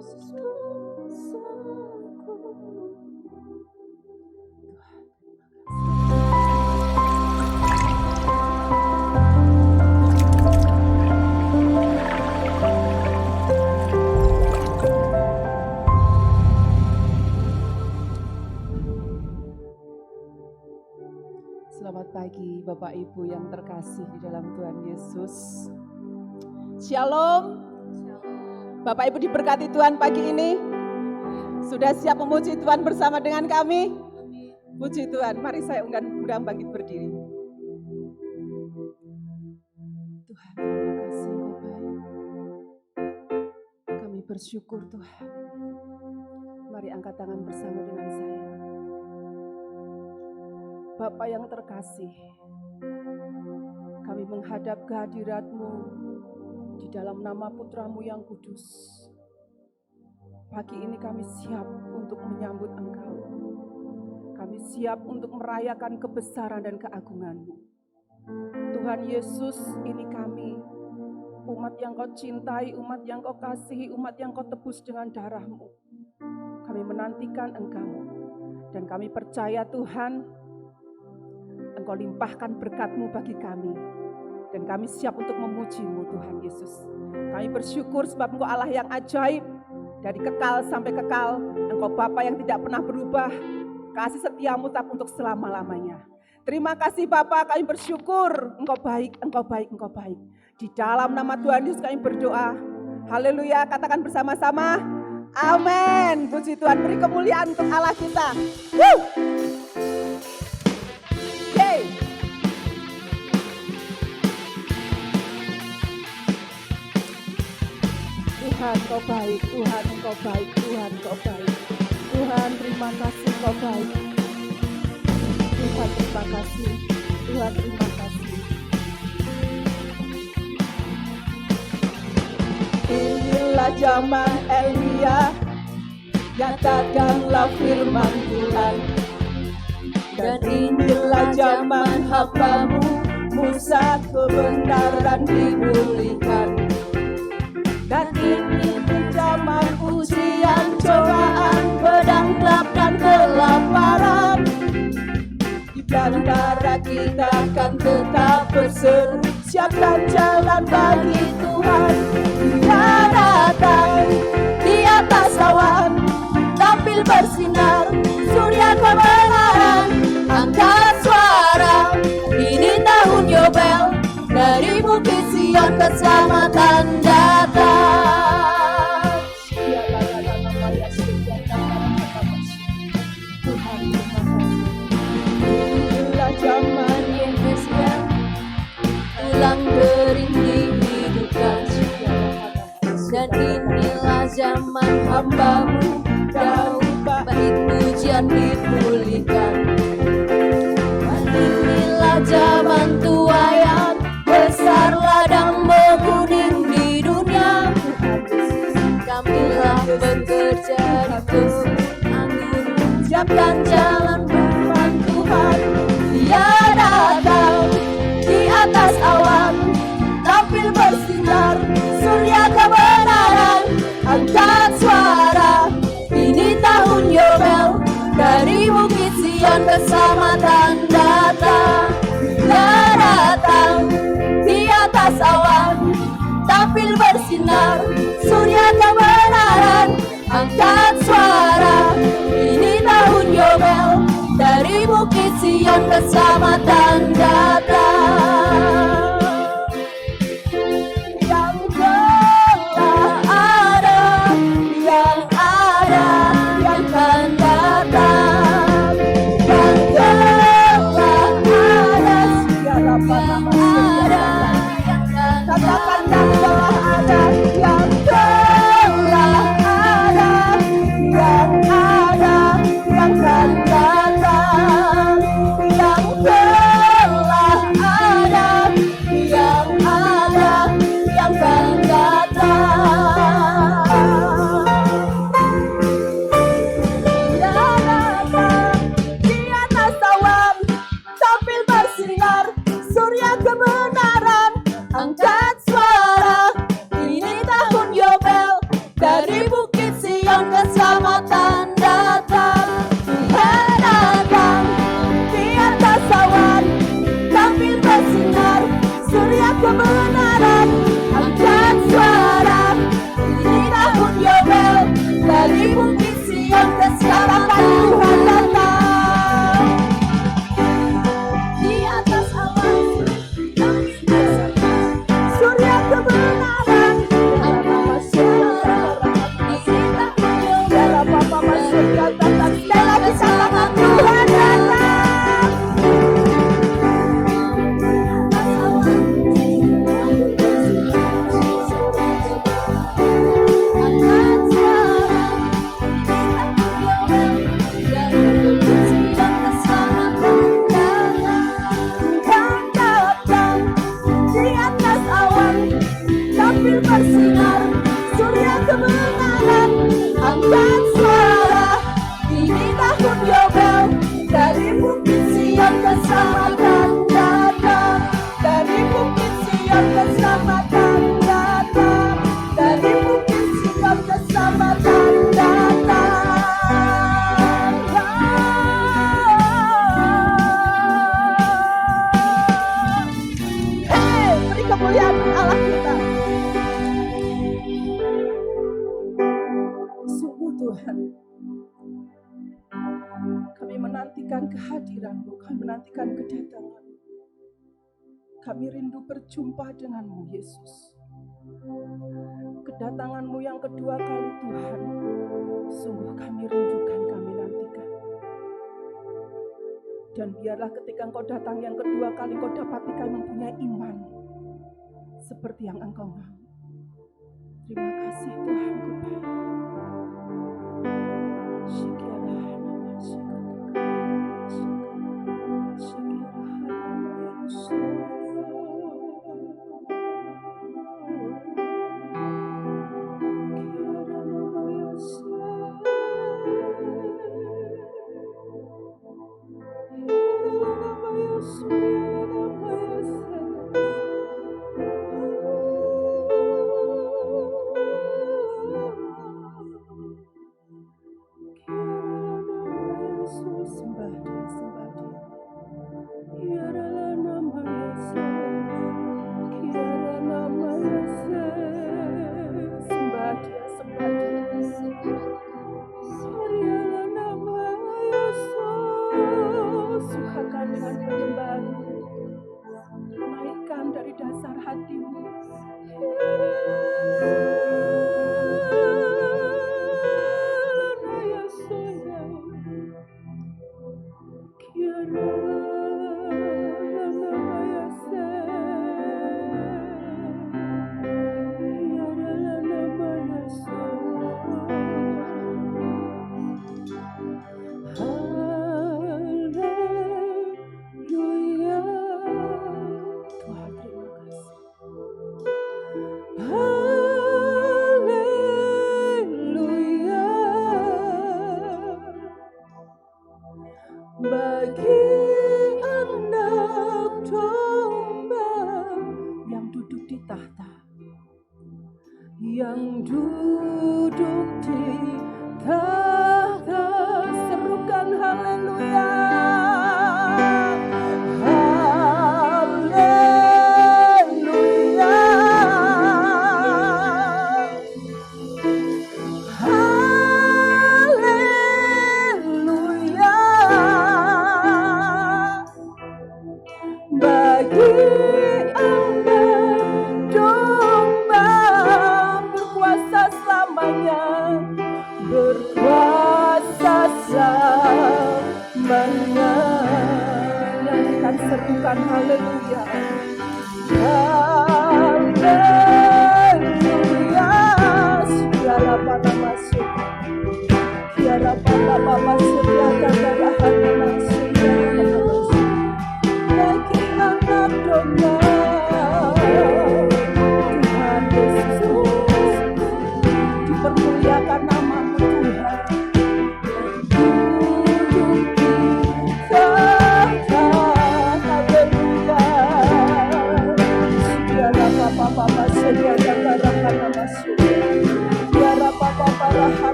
Selamat pagi Bapak Ibu yang terkasih di dalam Tuhan Yesus. Shalom. Bapak Ibu diberkati Tuhan pagi ini. Sudah siap memuji Tuhan bersama dengan kami? Puji Tuhan. Mari saya undang bangkit berdiri. Tuhan, terima kasih Engkau baik. Kami bersyukur Tuhan. Mari angkat tangan bersama dengan saya. Bapa yang terkasih, kami menghadap kehadirat-Mu di dalam nama Putra-Mu yang kudus. Pagi ini kami siap untuk menyambut Engkau. Kami siap untuk merayakan kebesaran dan keagungan-Mu. Tuhan Yesus, ini kami, umat yang Kau cintai, umat yang Kau kasihi, umat yang Kau tebus dengan darah-Mu. Kami menantikan Engkau, dan kami percaya Tuhan, Engkau limpahkan berkat-Mu bagi kami. Dan kami siap untuk memuji-Mu Tuhan Yesus. Kami bersyukur sebab Engkau Allah yang ajaib. Dari kekal sampai kekal. Engkau Bapa yang tidak pernah berubah. Kasih setia-Mu tetap untuk selama-lamanya. Terima kasih Bapa, kami bersyukur. Engkau baik, Engkau baik, Engkau baik. Di dalam nama Tuhan Yesus kami berdoa. Haleluya, katakan bersama-sama. Amin. Puji Tuhan, beri kemuliaan untuk Allah kita. Tuhan Engkau baik, Tuhan Engkau baik, Tuhan Engkau baik. Tuhan terima kasih Engkau baik. Tuhan terima kasih, Tuhan terima kasih. Inilah zaman Elia, nyatakanlah firman Tuhan. Dan inilah zaman hamba-Mu, Musa kebenaran dipulihkan. Dan ini zaman ujian, cobaan, pedang, gelap dan kelaparan. Di antara kita akan tetap berseru, siapkan jalan bagi Tuhan. Dia datang di atas awan, tampil bersinar, surya kebenaran. Angkat suara, ini tahun Yobel, dari Bukit Sion keselamatan datang. Tuhan inilah zaman Yehusia, tulang kering dihidupkan. Dan inilah zaman hamba-Mu, Daud, bait pujian dipulihkan. Dan inilah zaman tuayan, besar ladang menguning di dunia. Kamilah bekerja di kebun anggur, siapkan jalan firman Tuhan. Dia datang di atas awan, tampil bersinar, surya kebenaran. Angkat suara, ini tahun Yobel, dari Bukit Sion keselamatan datang. Dia datang di atas awan, tampil bersinar, surya kebenaran. Angkat suara, ini tahun Yobel, dari Bukit Sion keselamatan datang. Yang telah ada, yang ada, yang akan datang. Yang telah ada, segala ada, katakan yang telah ada, yang telah ada, yang ada, yang akan datang. Yang telah dan suara ini tahun Yobel. Dari Bukit Sion keselamatan datang, dari Bukit Sion keselamatan datang, dari Bukit Sion keselamatan datang. Hei, beri kemuliaan Allah kita. Sungguh Tuhan, kami menantikan kehadiran-Mu, kami menantikan kedatangan-Mu. Kami rindu berjumpa dengan-Mu, Yesus. Kedatangan-Mu yang kedua kali Tuhan, sungguh kami rindukan, kami nantikan. Dan biarlah ketika Engkau datang yang kedua kali, Engkau dapati kami mempunyai iman seperti yang Engkau mau. Terima kasih Tuhan ku baik.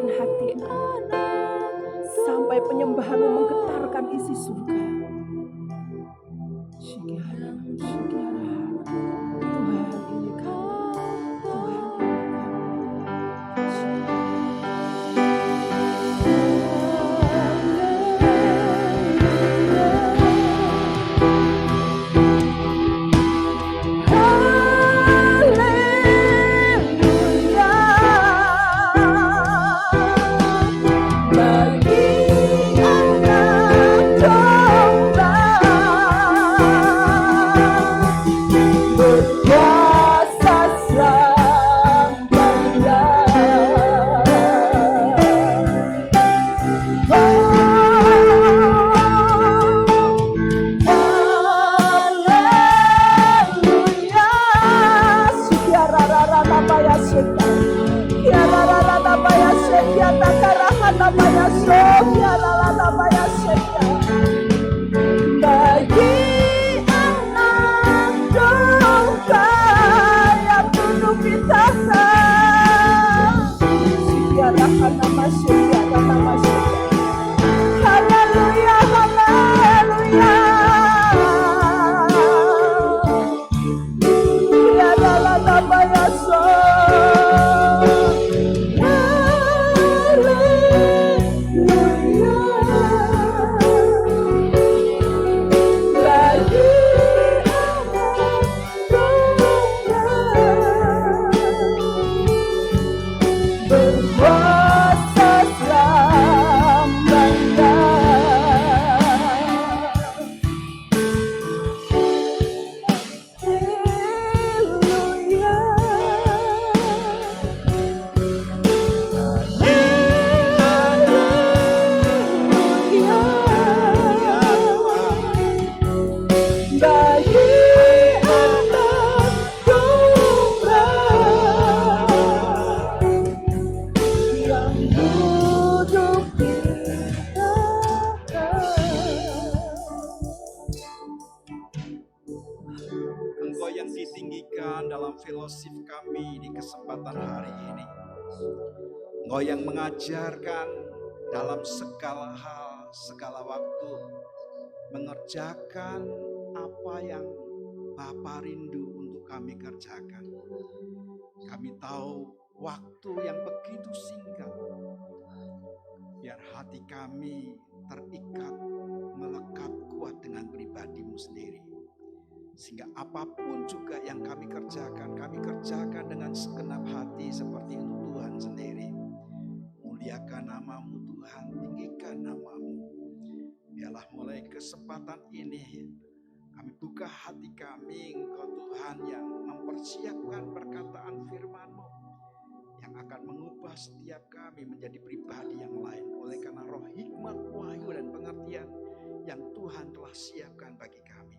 menggetarkan hati, sampai penyembahanmu menggetarkan isi surga. Tuhan ini kami, Tuhan ini fellowship kami di kesempatan hari ini. Engkau yang mengajarkan dalam segala hal, segala waktu, mengerjakan apa yang Bapa rindu untuk kami kerjakan. Kami tahu waktu yang begitu singkat, biar hati kami terikat, melekat kuat dengan pribadi-Mu sendiri. Sehingga apapun juga yang kami kerjakan dengan segenap hati seperti untuk Tuhan sendiri. Muliakan nama-Mu Tuhan, tinggikan nama-Mu. Biarlah mulai kesempatan ini kami buka hati kami, Engkau Tuhan yang mempersiapkan perkataan firman-Mu yang akan mengubah setiap kami menjadi pribadi yang lain. Oleh karena roh hikmat, wahyu dan pengertian yang Tuhan telah siapkan bagi kami.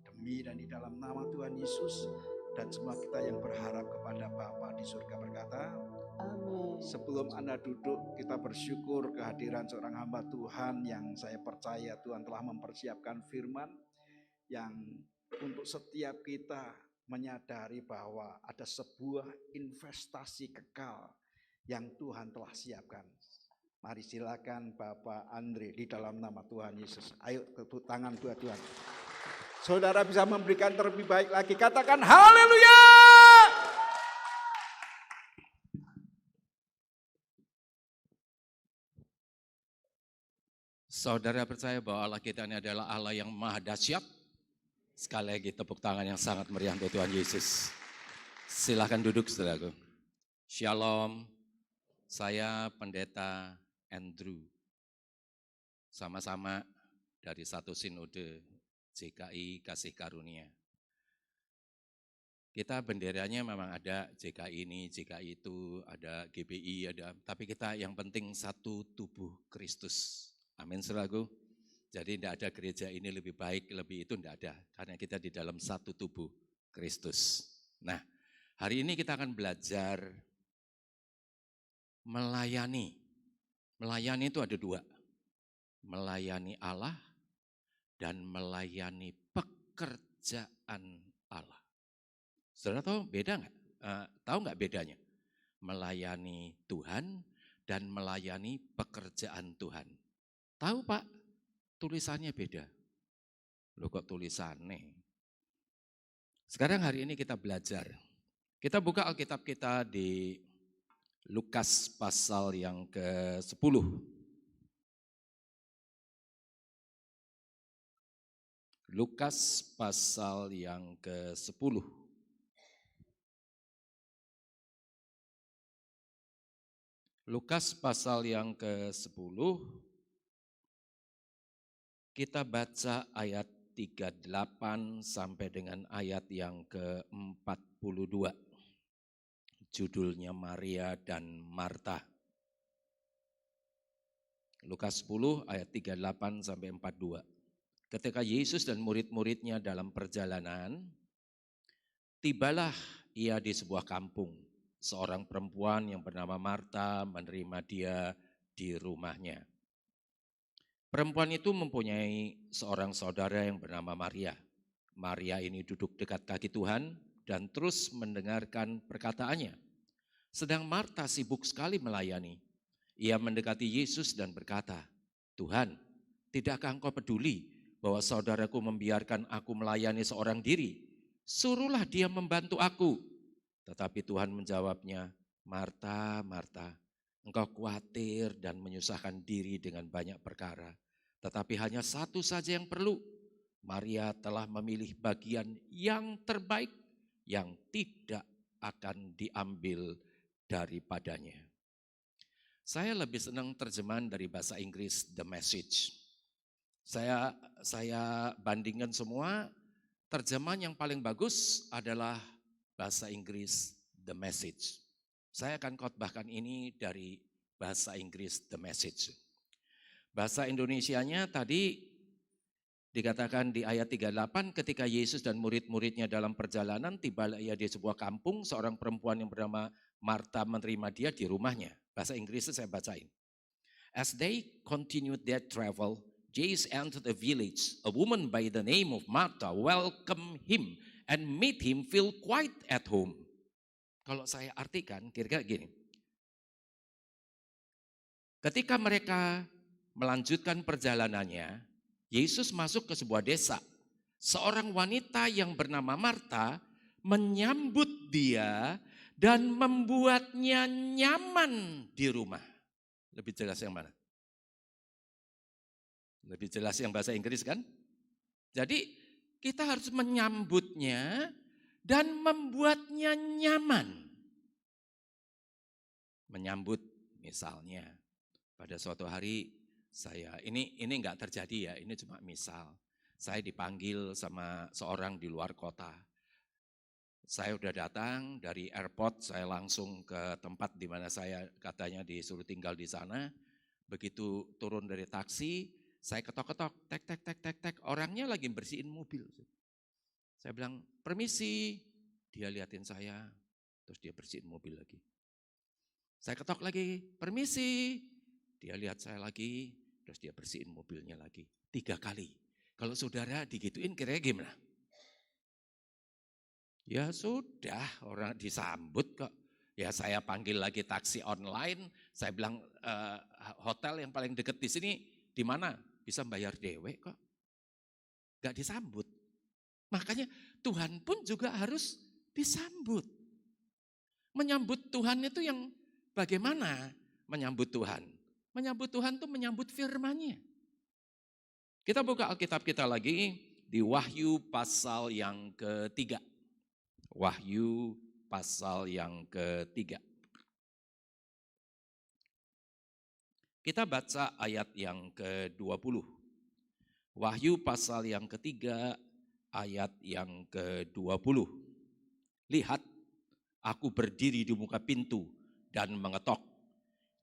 Demi dan di dalam nama Tuhan Yesus, dan semua kita yang berharap kepada Bapa di surga berkata, amin. Sebelum Anda duduk, kita bersyukur kehadiran seorang hamba Tuhan yang saya percaya Tuhan telah mempersiapkan firman yang untuk setiap kita menyadari bahwa ada sebuah investasi kekal yang Tuhan telah siapkan. Mari silakan Bapak Andre di dalam nama Tuhan Yesus. Ayo tepuk tangan buat Tuhan. Saudara bisa memberikan terlebih baik lagi. Katakan haleluya. Saudara percaya bahwa Allah kita ini adalah Allah yang maha dahsyat? Sekali lagi tepuk tangan yang sangat meriah untuk Tuhan Yesus. Silahkan duduk saudaraku. Shalom, saya Pendeta Andrew. Sama-sama dari satu sinode JKI Kasih Karunia. Kita benderanya memang ada JKI ini, JKI itu, ada GBI, ada. Tapi kita yang penting satu tubuh Kristus. Amin saudaraku. Jadi tidak ada gereja ini lebih baik, lebih itu tidak ada. Karena kita di dalam satu tubuh Kristus. Nah, hari ini kita akan belajar melayani. Melayani itu ada dua. Melayani Allah dan melayani pekerjaan Allah. Saudara tahu beda nggak? Tahu nggak bedanya? Melayani Tuhan dan melayani pekerjaan Tuhan. Tahu Pak, tulisannya beda. Loh kok tulisannya? Sekarang hari ini kita belajar. Kita buka Alkitab kita di Lukas pasal yang ke-10. Lukas pasal yang ke-10. Lukas pasal yang ke-10, kita baca ayat 38 sampai dengan ayat yang ke-42. Judulnya Maria dan Marta. Lukas 10 ayat 38 sampai 42. Ketika Yesus dan murid-muridnya dalam perjalanan, tibalah ia di sebuah kampung. Seorang perempuan yang bernama Marta menerima dia di rumahnya. Perempuan itu mempunyai seorang saudara yang bernama Maria. Maria ini duduk dekat kaki Tuhan dan terus mendengarkan perkataannya. Sedang Marta sibuk sekali melayani. Ia mendekati Yesus dan berkata, "Tuhan, tidakkah engkau peduli bahwa saudaraku membiarkan aku melayani seorang diri? Suruhlah dia membantu aku." Tetapi Tuhan menjawabnya, "Marta, Marta, engkau khawatir dan menyusahkan diri dengan banyak perkara. Tetapi hanya satu saja yang perlu. Maria telah memilih bagian yang terbaik yang tidak akan diambil daripadanya." Saya lebih senang terjemahan dari bahasa Inggris, The Message. Saya bandingkan semua, terjemahan yang paling bagus adalah bahasa Inggris, The Message. Saya akan khotbahkan ini dari bahasa Inggris, The Message. Bahasa Indonesianya tadi dikatakan di ayat 38, ketika Yesus dan murid-muridnya dalam perjalanan, tibalah ia di sebuah kampung, seorang perempuan yang bernama Marta menerima dia di rumahnya. Bahasa Inggrisnya saya bacain. As they continued their travel, Jesus entered a village. A woman by the name of Martha welcomed him and made him feel quite at home. Kalau saya artikan, kira-kira gini. Ketika mereka melanjutkan perjalanannya, Yesus masuk ke sebuah desa. Seorang wanita yang bernama Marta menyambut dia dan membuatnya nyaman di rumah. Lebih jelas yang mana? Lebih jelas yang bahasa Inggris kan? Jadi kita harus menyambutnya dan membuatnya nyaman. Menyambut misalnya pada suatu hari saya, ini enggak terjadi ya, ini cuma misal. Saya dipanggil sama seorang di luar kota. Saya udah datang dari airport, saya langsung ke tempat di mana saya katanya disuruh tinggal di sana. Begitu turun dari taksi, saya ketok-ketok, tek, orangnya lagi bersihin mobil. Saya bilang, "Permisi." Dia liatin saya, terus dia bersihin mobil lagi. Saya ketok lagi, "Permisi." Dia lihat saya lagi, terus dia bersihin mobilnya lagi. 3 kali. Kalau saudara digituin kira-kira gimana? Ya sudah, orang disambut kok. Ya saya panggil lagi taksi online, saya bilang hotel yang paling dekat di sini di mana? Bisa bayar dewek kok. Gak disambut. Makanya Tuhan pun juga harus disambut. Menyambut Tuhan itu yang bagaimana menyambut Tuhan? Menyambut Tuhan itu menyambut firman-Nya. Kita buka Alkitab kita lagi di Wahyu pasal yang ke-3. Wahyu pasal yang ke-3. Kita baca ayat yang ke-20. Wahyu pasal yang ke-3 ayat yang ke-20. Lihat, aku berdiri di muka pintu dan mengetok.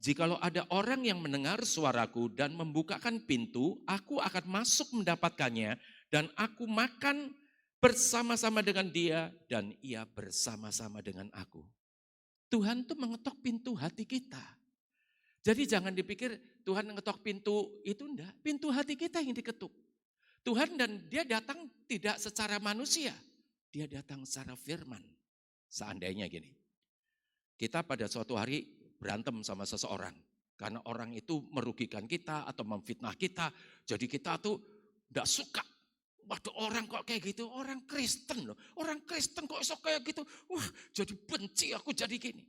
Jikalau ada orang yang mendengar suaraku dan membukakan pintu, aku akan masuk mendapatkannya dan aku makan bersama-sama dengan dia dan ia bersama-sama dengan aku. Tuhan tuh mengetok pintu hati kita. Jadi jangan dipikir Tuhan mengetok pintu itu enggak, pintu hati kita yang diketuk. Tuhan dan dia datang tidak secara manusia, dia datang secara firman. Seandainya gini, kita pada suatu hari berantem sama seseorang, Karena orang itu merugikan kita atau memfitnah kita. Jadi kita tuh tidak suka. Waduh, orang kok kayak gitu, orang Kristen loh. Orang Kristen kok esok kayak gitu. Wah, jadi benci aku jadi gini.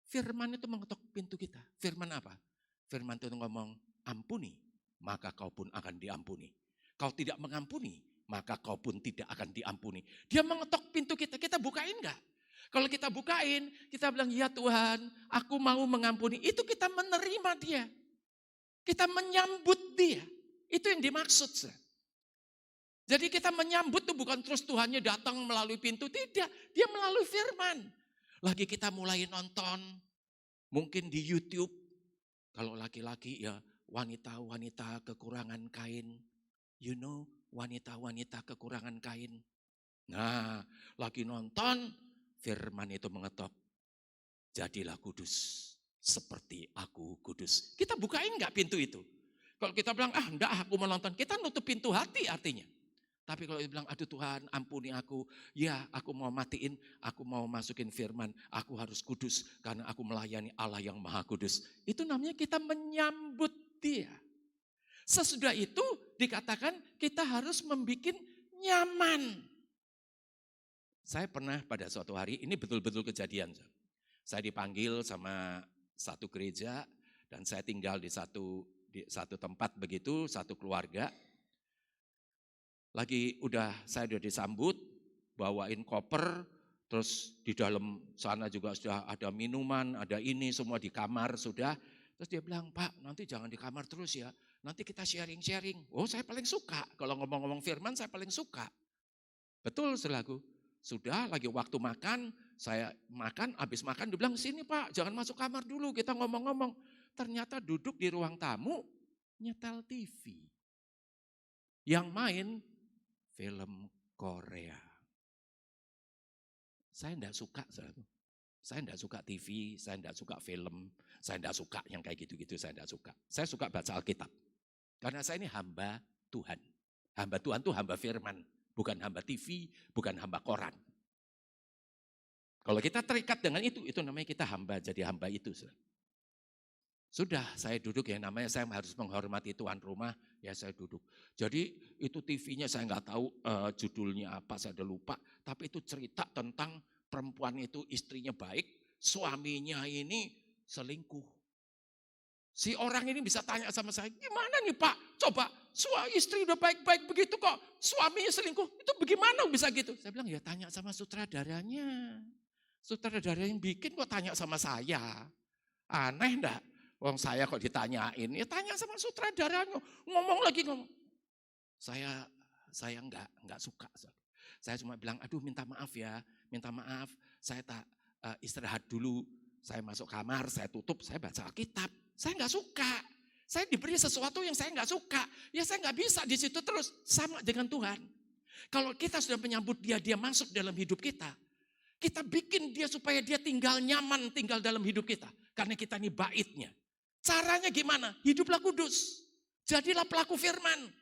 Firman itu mengetok pintu kita. Firman apa? Firman itu ngomong, ampuni, maka kau pun akan diampuni. Kau tidak mengampuni, maka kau pun tidak akan diampuni. Dia mengetok pintu kita bukain enggak? Kalau kita bukain, kita bilang, ya Tuhan, aku mau mengampuni. Itu kita menerima dia. Kita menyambut dia. Itu yang dimaksud. Jadi kita menyambut itu bukan terus Tuhannya datang melalui pintu. Tidak, dia melalui firman. Lagi kita mulai nonton, mungkin di YouTube. Kalau laki-laki ya wanita-wanita kekurangan kain. You know, wanita-wanita kekurangan kain. Nah, lagi nonton, firman itu mengetok. Jadilah kudus seperti aku kudus. Kita bukain enggak pintu itu? Kalau kita bilang, enggak aku mau nonton. Kita nutup pintu hati artinya. Tapi kalau dia bilang, aduh Tuhan ampuni aku. Ya aku mau matiin, aku mau masukin firman. Aku harus kudus karena aku melayani Allah yang maha kudus. Itu namanya kita menyambut dia. Sesudah itu dikatakan kita harus membuat nyaman. Saya pernah pada suatu hari, ini betul-betul kejadian. Saya dipanggil sama satu gereja dan saya tinggal di satu tempat begitu, satu keluarga. Saya udah disambut, bawain koper, terus di dalam sana juga sudah ada minuman, ada ini semua di kamar sudah. Terus dia bilang, Pak nanti jangan di kamar terus ya, nanti kita sharing-sharing. Oh saya paling suka, kalau ngomong-ngomong firman saya paling suka. Betul saudaraku, sudah lagi waktu makan, saya makan, habis makan dia bilang, sini Pak jangan masuk kamar dulu, kita ngomong-ngomong. Ternyata duduk di ruang tamu, nyetel TV. Yang main film Korea. Saya enggak suka, saya enggak suka TV, saya enggak suka film, saya enggak suka yang kayak gitu-gitu, saya enggak suka. Saya suka baca Alkitab. Karena saya ini hamba Tuhan. Hamba Tuhan itu hamba firman, bukan hamba TV, bukan hamba koran. Kalau kita terikat dengan itu namanya kita hamba, jadi hamba itu. Sudah saya duduk ya, namanya saya harus menghormati tuan rumah, ya saya duduk. Jadi itu TV-nya saya nggak tahu judulnya apa, saya udah lupa. Tapi itu cerita tentang perempuan itu istrinya baik, suaminya ini selingkuh. Si orang ini bisa tanya sama saya, gimana nih Pak? Coba istri udah baik-baik begitu kok, suaminya selingkuh, itu bagaimana bisa gitu? Saya bilang ya tanya sama sutradaranya. Sutradara yang bikin kok tanya sama saya. Aneh enggak? Wong saya kok ditanyain, ya tanya sama sutradaranya, ngomong. Saya enggak suka. Saya cuma bilang, aduh minta maaf ya, saya tak istirahat dulu. Saya masuk kamar, saya tutup, saya baca Alkitab. Saya enggak suka. Saya diberi sesuatu yang saya enggak suka. Ya saya enggak bisa di situ terus, sama dengan Tuhan. Kalau kita sudah menyambut dia masuk dalam hidup kita. Kita bikin dia supaya dia tinggal nyaman, tinggal dalam hidup kita. Karena kita ini baitnya. Caranya gimana? Hiduplah kudus. Jadilah pelaku firman.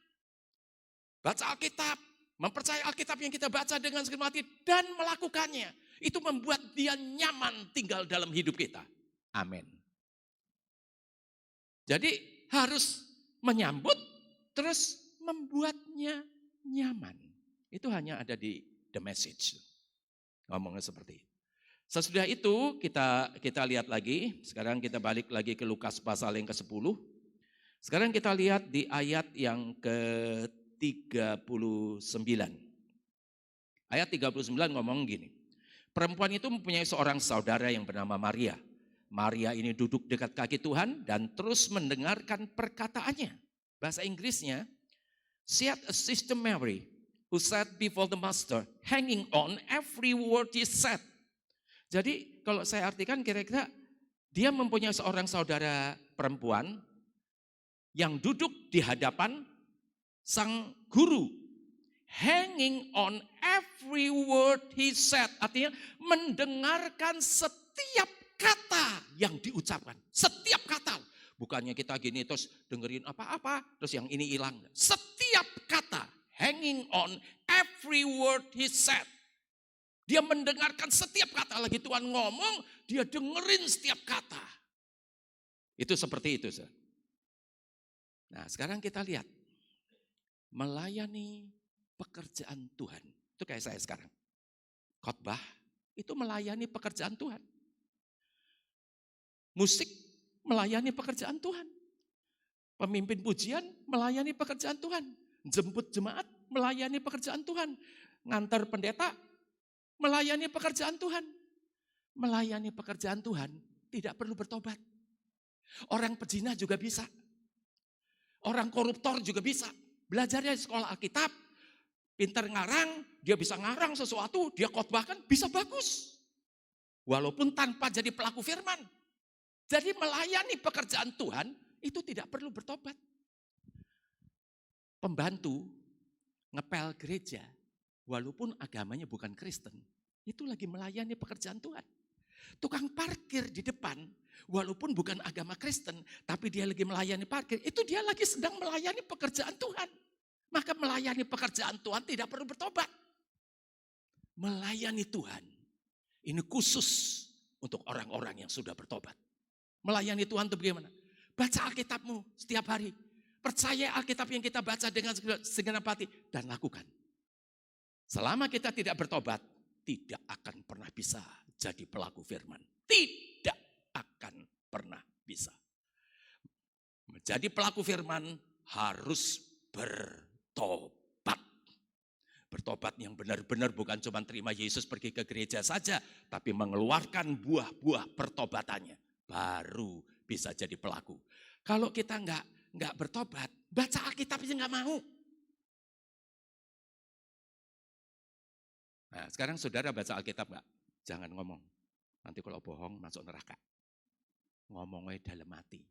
Baca Alkitab, mempercayai Alkitab yang kita baca dengan segenap hati dan melakukannya. Itu membuat dia nyaman tinggal dalam hidup kita. Amin. Jadi harus menyambut terus membuatnya nyaman. Itu hanya ada di The Message. Ngomongnya seperti itu. Sesudah itu kita lihat lagi, sekarang kita balik lagi ke Lukas pasal yang ke-10. Sekarang kita lihat di ayat yang ke-39. Ayat 39 ngomong gini. Perempuan itu mempunyai seorang saudara yang bernama Maria. Maria ini duduk dekat kaki Tuhan dan terus mendengarkan perkataannya. Bahasa Inggrisnya, she had a sister Mary who sat before the master, hanging on every word he said. Jadi kalau saya artikan kira-kira dia mempunyai seorang saudara perempuan yang duduk di hadapan sang guru. Hanging on every word he said. Artinya mendengarkan setiap kata yang diucapkan. Setiap kata. Bukannya kita gini terus dengerin apa-apa, terus yang ini hilang. Setiap kata. Hanging on every word he said. Dia mendengarkan setiap kata, lagi Tuhan ngomong, dia dengerin setiap kata. Itu seperti itu. Saudara. Nah sekarang kita lihat. Melayani pekerjaan Tuhan. Itu kayak saya sekarang. Khotbah itu melayani pekerjaan Tuhan. Musik melayani pekerjaan Tuhan. Pemimpin pujian melayani pekerjaan Tuhan. Jemput jemaat melayani pekerjaan Tuhan. Ngantar pendeta melayani pekerjaan Tuhan. Melayani pekerjaan Tuhan tidak perlu bertobat. Orang pezina juga bisa. Orang koruptor juga bisa. Belajarnya di sekolah Alkitab, pintar ngarang, dia bisa ngarang sesuatu, dia khotbahkan bisa bagus. Walaupun tanpa jadi pelaku firman. Jadi melayani pekerjaan Tuhan itu tidak perlu bertobat. Pembantu ngepel gereja, walaupun agamanya bukan Kristen, itu lagi melayani pekerjaan Tuhan. Tukang parkir di depan, walaupun bukan agama Kristen, tapi dia lagi melayani parkir, itu dia lagi sedang melayani pekerjaan Tuhan. Maka melayani pekerjaan Tuhan tidak perlu bertobat. Melayani Tuhan, ini khusus untuk orang-orang yang sudah bertobat. Melayani Tuhan itu bagaimana? Baca Alkitabmu setiap hari. Percaya Alkitab yang kita baca dengan segenap hati dan lakukan. Selama kita tidak bertobat, tidak akan pernah bisa jadi pelaku firman. Tidak akan pernah bisa. Menjadi pelaku firman harus bertobat. Bertobat yang benar-benar bukan cuma terima Yesus pergi ke gereja saja, tapi mengeluarkan buah-buah pertobatannya. Baru bisa jadi pelaku. Kalau kita nggak bertobat, baca Alkitab aja nggak mau. Nah, sekarang saudara baca Alkitab nggak? Jangan ngomong. Nanti kalau bohong masuk neraka. Ngomongnya dalam hati.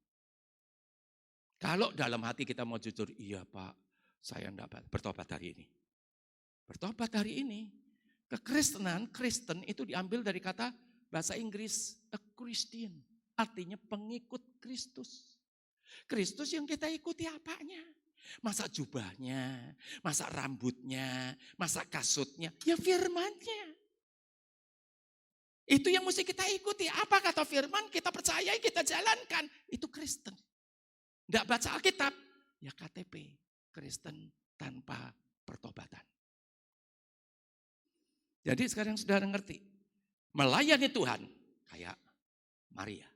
Kalau dalam hati kita mau jujur, iya Pak, saya enggak bertobat hari ini. Bertobat hari ini. Kekristenan, Kristen itu diambil dari kata bahasa Inggris, a Christian. Artinya pengikut Kristus. Kristus yang kita ikuti apanya? Masa jubahnya, masa rambutnya, masa kasutnya, ya firmannya. Itu yang mesti kita ikuti. Apa kata firman, kita percayai, kita jalankan. Itu Kristen. Enggak baca Alkitab, ya KTP. Kristen tanpa pertobatan. Jadi sekarang saudara ngerti. Melayani Tuhan kayak Maria.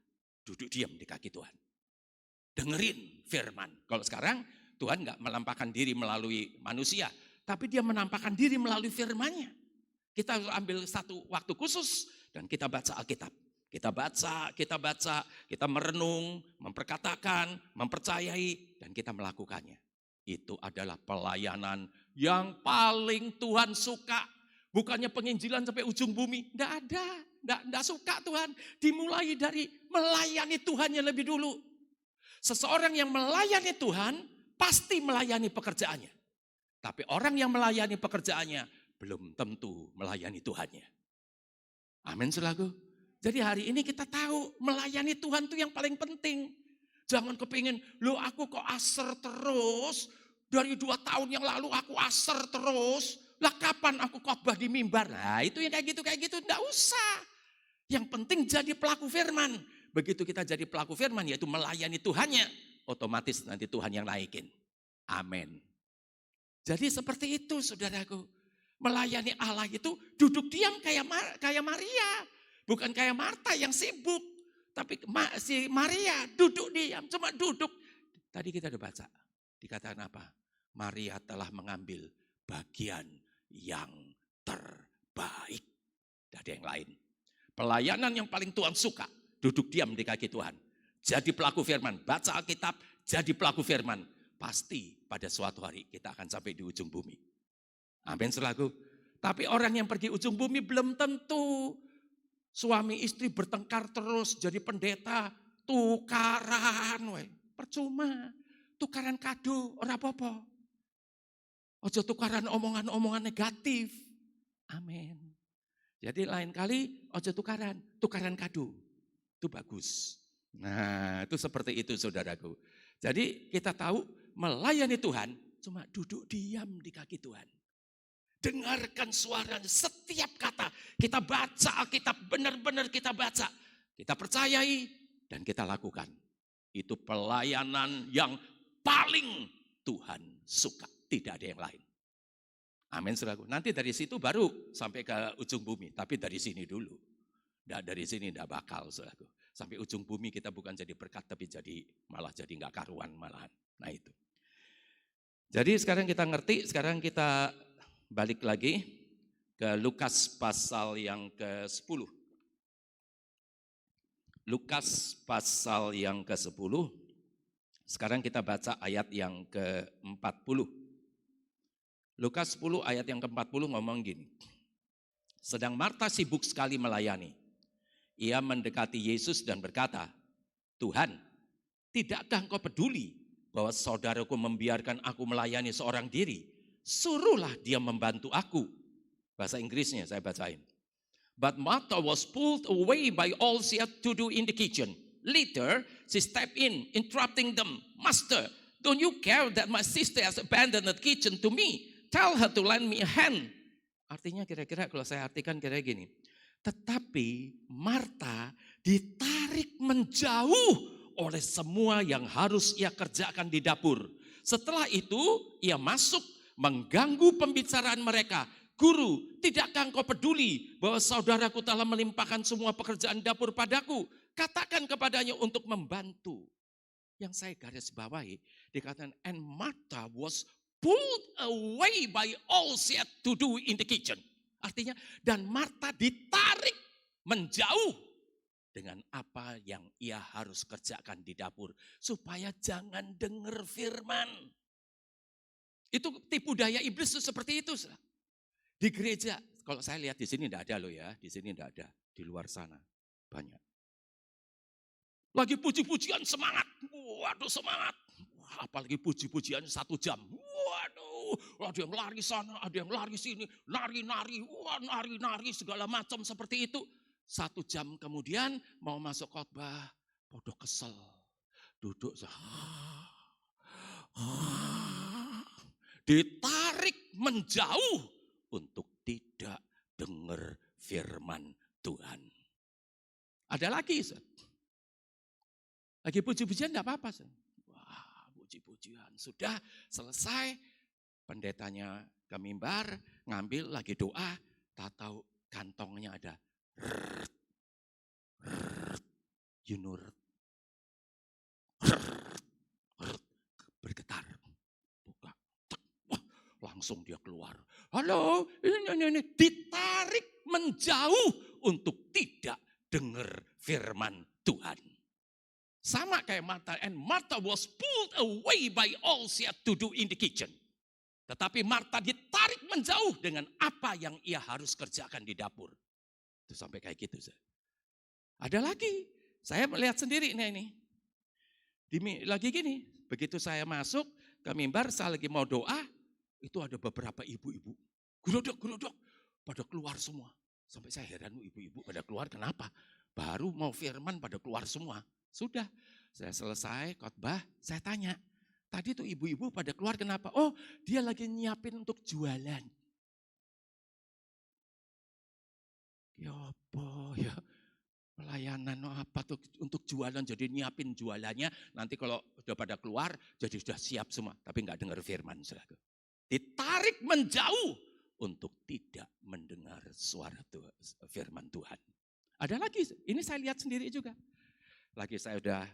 Duduk diam di kaki Tuhan. Dengerin firman. Kalau sekarang Tuhan enggak melampahkan diri melalui manusia. Tapi dia menampakkan diri melalui firman-Nya. Kita ambil satu waktu khusus dan kita baca Alkitab. Kita baca, kita merenung, memperkatakan, mempercayai, dan kita melakukannya. Itu adalah pelayanan yang paling Tuhan suka. Bukannya penginjilan sampai ujung bumi. Tidak ada, tidak suka Tuhan. Dimulai dari melayani Tuhannya lebih dulu. Seseorang yang melayani Tuhan, pasti melayani pekerjaannya. Tapi orang yang melayani pekerjaannya, belum tentu melayani Tuhannya. Amin saudaraku. Jadi hari ini kita tahu melayani Tuhan itu yang paling penting. Jangan kepingin, loh aku kok aser terus. Dari 2 tahun yang lalu aku aser terus. Lah kapan aku khotbah di mimbar? Nah itu yang kayak gitu. Enggak usah. Yang penting jadi pelaku firman. Begitu kita jadi pelaku firman yaitu melayani Tuhannya. Otomatis nanti Tuhan yang naikin. Amin. Jadi seperti itu saudaraku. Melayani Allah itu duduk diam kayak Maria. Bukan kayak Marta yang sibuk. Tapi si Maria duduk diam. Cuma duduk. Tadi kita udah baca. Dikatakan apa? Maria telah mengambil bagian yang terbaik. Tidak ada yang lain. Pelayanan yang paling Tuhan suka. Duduk diam di kaki Tuhan. Jadi pelaku firman. Baca Alkitab. Jadi pelaku firman. Pasti pada suatu hari kita akan sampai di ujung bumi. Amin saudaraku. Tapi orang yang pergi ujung bumi belum tentu. Suami istri bertengkar terus jadi pendeta. Tukaran. Percuma. Tukaran kado. Ora apa-apa. Ojo tukaran omongan-omongan negatif. Amin. Jadi lain kali ojo tukaran kado. Itu bagus. Nah itu seperti itu saudaraku. Jadi kita tahu melayani Tuhan cuma duduk diam di kaki Tuhan. Dengarkan suaranya setiap kata. Kita baca Alkitab benar-benar kita baca. Kita percayai dan kita lakukan. Itu pelayanan yang paling Tuhan suka. Tidak ada yang lain. Amin, saudaraku. Nanti dari situ baru sampai ke ujung bumi. Tapi dari sini dulu. Dari sini tidak bakal, saudaraku. Sampai ujung bumi kita bukan jadi berkat, tapi malah jadi nggak karuan malahan. Nah itu. Jadi sekarang kita ngerti, sekarang kita balik lagi ke Lukas pasal yang ke-10. Lukas pasal yang ke-10. Sekarang kita baca ayat yang ke-40. Lukas 10 ayat yang ke-40 ngomong gini. Sedang Marta sibuk sekali melayani. Ia mendekati Yesus dan berkata, Tuhan, tidakkah engkau peduli bahwa saudaraku membiarkan aku melayani seorang diri? Suruhlah dia membantu aku. Bahasa Inggrisnya saya bacain. But Martha was pulled away by all she had to do in the kitchen. Later, she stepped in, interrupting them. Master, don't you care that my sister has abandoned the kitchen to me? Tell her to lend me a hand. Artinya kira-kira kalau saya artikan kira-kira gini. Tetapi Marta ditarik menjauh oleh semua yang harus ia kerjakan di dapur. Setelah itu ia masuk mengganggu pembicaraan mereka. Guru, tidakkah engkau peduli bahwa saudaraku telah melimpahkan semua pekerjaan dapur padaku? Katakan kepadanya untuk membantu. Yang saya garis bawahi, dikatakan, and Martha was pulled away by all she had to do in the kitchen. Artinya, dan Marta ditarik menjauh dengan apa yang ia harus kerjakan di dapur. Supaya jangan dengar firman. Itu tipu daya iblis itu seperti itu. Di gereja, kalau saya lihat di sini tidak ada loh ya. Di sini tidak ada, di luar sana banyak. Lagi puji-pujian semangat, waduh semangat. Apalagi puji-pujian 1 jam, waduh. Ada yang lari sana, ada yang lari sini, nari-nari, wah nari-nari segala macam seperti itu. 1 jam kemudian mau masuk khotbah, bodoh kesel. Duduk, ditarik menjauh untuk tidak dengar firman Tuhan. Ada lagi, lagi puji-pujian enggak apa-apa. Wah, puji-pujian. Sudah selesai, pendetanya ke mimbar, ngambil lagi doa, tak tahu kantongnya ada. Yunur. Bergetar. Buka. Wah, langsung dia keluar. Halo, ini. Ditarik menjauh untuk tidak dengar firman Tuhan. Sama kayak Martha, and Martha was pulled away by all she had to do in the kitchen. Tetapi Martha ditarik menjauh dengan apa yang ia harus kerjakan di dapur. Itu sampai kayak gitu. Ada lagi, saya melihat sendiri ini. Lagi gini, begitu saya masuk ke mimbar, saya lagi mau doa, itu ada beberapa ibu-ibu. Geruduk, pada keluar semua. Sampai saya heran, ibu-ibu pada keluar kenapa? Baru mau firman pada keluar semua. Sudah, saya selesai khotbah, saya tanya, tadi tuh ibu-ibu pada keluar kenapa? Oh, dia lagi nyiapin untuk jualan. Ya apa ya, pelayanan apa tuh untuk jualan, jadi nyiapin jualannya, nanti kalau udah pada keluar, jadi sudah siap semua. Tapi enggak dengar firman, saudara. Ditarik menjauh untuk tidak mendengar suara firman Tuhan. Ada lagi, ini saya lihat sendiri juga. Lagi saya udah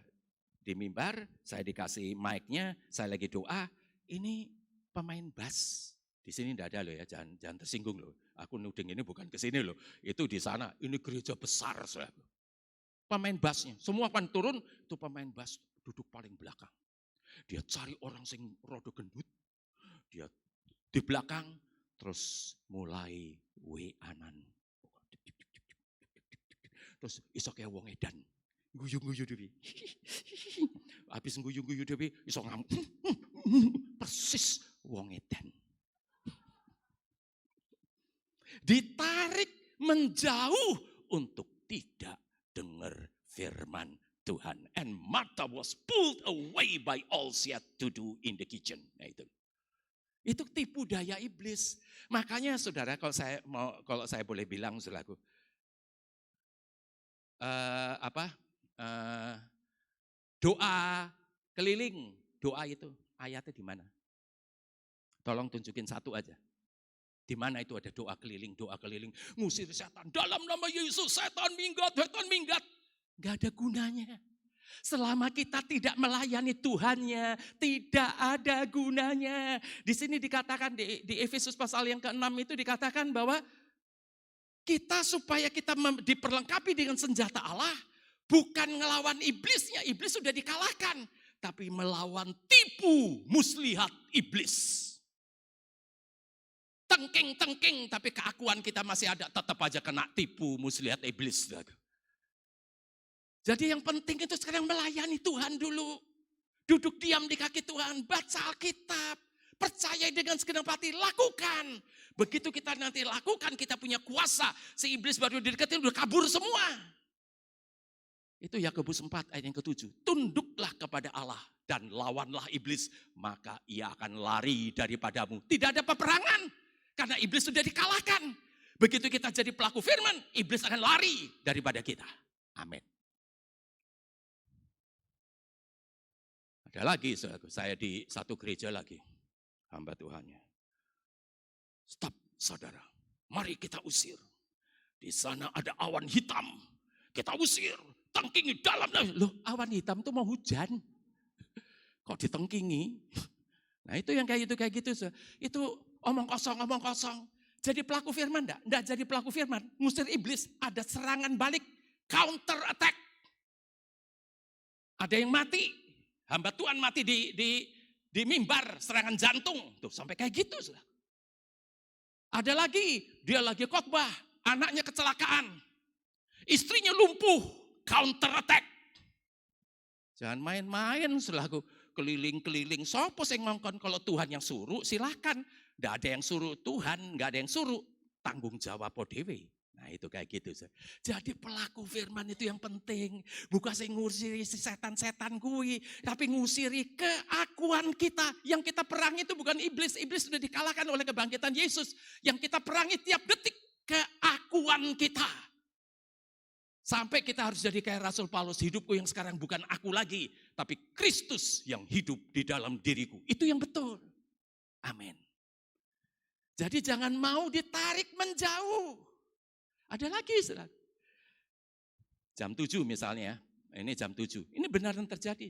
di mimbar, saya dikasih mic-nya, saya lagi doa, ini pemain bass. Di sini tidak ada loh ya, jangan tersinggung loh. Aku nuding ini bukan ke sini loh, itu di sana, ini gereja besar. Saudara. Pemain bassnya, semua kan turun, itu pemain bass duduk paling belakang. Dia cari orang sing rodo gendut, dia di belakang, terus mulai we-anan. Terus iso kayak wong edan. Guyu-guyu dewi. Habis guyu-guyu dewi, iso ngamuk. Persis wong edan. Ditarik menjauh untuk tidak dengar firman Tuhan. And Martha was pulled away by all she had to do in the kitchen. Nah itu tipu daya iblis. Makanya saudara, kalau saya boleh bilang saudaraku, Doa keliling, doa itu ayatnya di mana? Tolong tunjukin satu aja. Di mana itu ada doa keliling, ngusir setan. Dalam nama Yesus, setan minggat, setan minggat. Gak ada gunanya. Selama kita tidak melayani Tuhannya, tidak ada gunanya. Di sini dikatakan, di Efesus pasal yang ke-6 itu dikatakan bahwa kita supaya kita diperlengkapi dengan senjata Allah, bukan ngelawan iblisnya, iblis sudah dikalahkan. Tapi melawan tipu muslihat iblis. Tengking-tengking, tapi keakuan kita masih ada, tetap aja kena tipu muslihat iblis. Jadi yang penting itu sekarang melayani Tuhan dulu. Duduk diam di kaki Tuhan, baca Alkitab, percaya dengan segenap hati, lakukan. Begitu kita nanti lakukan, kita punya kuasa. Si iblis baru dideketin, udah kabur semua. Itu Yakobus 4 ayat yang ke-7. Tunduklah kepada Allah dan lawanlah iblis, maka ia akan lari daripadamu. Tidak ada peperangan. Karena iblis sudah dikalahkan. Begitu kita jadi pelaku firman, iblis akan lari daripada kita. Amin. Ada lagi, saya di satu gereja lagi. Hamba Tuhannya. Stop, saudara. Mari kita usir. Di sana ada awan hitam. Kita usir. Tengkingi dalam. Loh, awan hitam itu mau hujan. Kok ditengkingi? Nah itu yang kayak gitu. Itu omong kosong. Jadi pelaku firman enggak? Enggak jadi pelaku firman. Ngusir iblis, ada serangan balik, counter attack. Ada yang mati, hamba Tuhan mati di mimbar, serangan jantung. Tuh sampai kayak gitu. Ada lagi, dia lagi khotbah, anaknya kecelakaan. Istrinya lumpuh, counter attack. Jangan main-main selaku keliling-keliling. Sopo sing ngongkon, kalau Tuhan yang suruh silahkan. Nggak ada yang suruh Tuhan, nggak ada yang suruh. Tanggung jawab dewe. Nah itu kayak gitu. Jadi pelaku firman itu yang penting. Bukan saya ngusiri si setan-setan kui. Tapi ngusiri keakuan kita. Yang kita perangi itu bukan iblis. Iblis sudah dikalahkan oleh kebangkitan Yesus. Yang kita perangi tiap detik keakuan kita. Sampai kita harus jadi kayak Rasul Paulus. Hidupku yang sekarang bukan aku lagi. Tapi Kristus yang hidup di dalam diriku. Itu yang betul. Amin. Jadi jangan mau ditarik menjauh. Ada lagi. Jam 7 misalnya. Ini jam 7. Ini beneran terjadi.